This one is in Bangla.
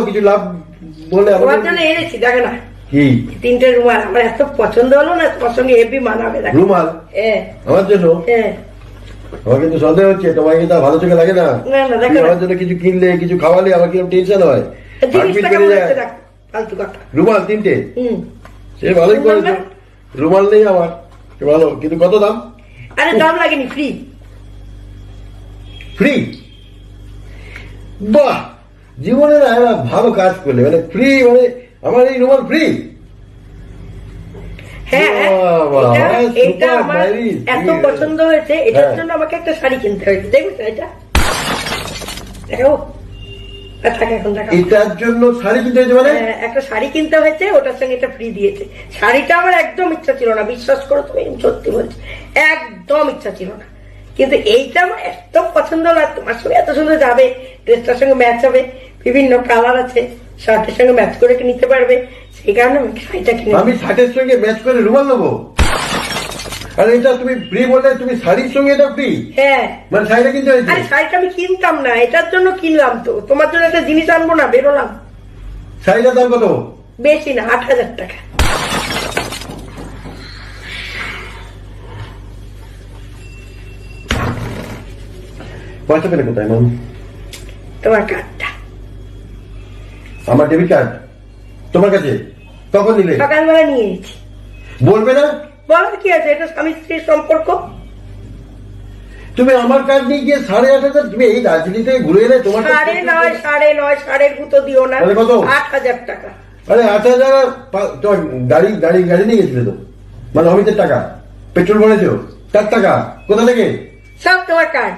কিছু লাভ বলে তোমার জন্য এনেছি, দেখো না কি 3টে রুমাল আমার এত পছন্দ হলো না, তোমার সঙ্গে হেভি মানাবে। রুমাল আমার জন্য? আমার কিন্তু সন্দেহ হচ্ছে, তোমার কিন্তু ভালো চোখে লাগে না। আমার জন্য কিছু কিনলে কিছু খাওয়ালে আমার কিরকম টেনশন হয়। রুমাল 3টে, সে ভালোই করেছো। রুমাল নেই আমার, ভালো, কিন্তু কত দাম? আরে দাম লাগেনি, ফ্রি। ফ্রি? বাহ, জীবনে না ভালো কাজ করলে, মানে ফ্রি, মানে আমার এই রুমাল ফ্রি। এটা আমার এত পছন্দ হয়েছে, এটার জন্য আমাকে একটা শাড়ি কিনতে হয়েছে। দেখবেন এটা দেখাবো, এটার জন্য শাড়ি কিনতে হয়েছে? মানে একটা শাড়ি কিনতে হয়েছে, ওটার সঙ্গে এটা ফ্রি দিয়েছে। শাড়িটা আমার একদম ইচ্ছা ছিল না, বিশ্বাস করো তুমি, সত্যি বলছি, একদম ইচ্ছা ছিল না, কিন্তু এইটা আমার এত পছন্দ হলো। তোমার সঙ্গে এত সুন্দর যাবে, ড্রেসটার সঙ্গে ম্যাচ হবে, বিভিন্ন কালার আছে, শার্টের সঙ্গে ম্যাচ করে নিতে পারবে, সেই কারণে আমি শাড়িটা কিনে। আমি শার্টের সঙ্গে ম্যাচ করে রুমাল নেবো? আর এটা তুমি ফ্রি বললে, তুমি শাড়ির সঙ্গে এটা ফ্রি? হ্যাঁ, মানে শাড়িটা কিনতে হয়েছে? আরে শাড়িটা আমি কিনতাম না, এটার জন্য কিনলাম। তো তোমার জন্য একটা জিনিস আনবো না, বেরোলাম। শাড়িটার দাম কত? বেশি না, 8,000 টাকা। পয়সা পেলে কোথায় ম্যাম? তোমার কার্ডটা। আমার ডেবিট কার্ড তোমার কাছে? কখন নিলে? সকালবেলা নিয়ে এসেছি। বলবে না? বলার কি আছে, এটা স্বামী স্ত্রীর সম্পর্ক। তুমি আমার কার্ড নিয়ে গিয়ে 8,500, তুমি এই দার্জিলিং থেকে ঘুরে এলে তোমার? 9.5 সাড়ের গুতো দিও না। কত? 8,000 টাকা। আরে 8,000 তোমার গাড়ি নিয়ে গেছিলে তো, মানে অমিতের টাকা, পেট্রোল ভরেছো, তার টাকা কোথা থেকে? সব তোমার কার্ড।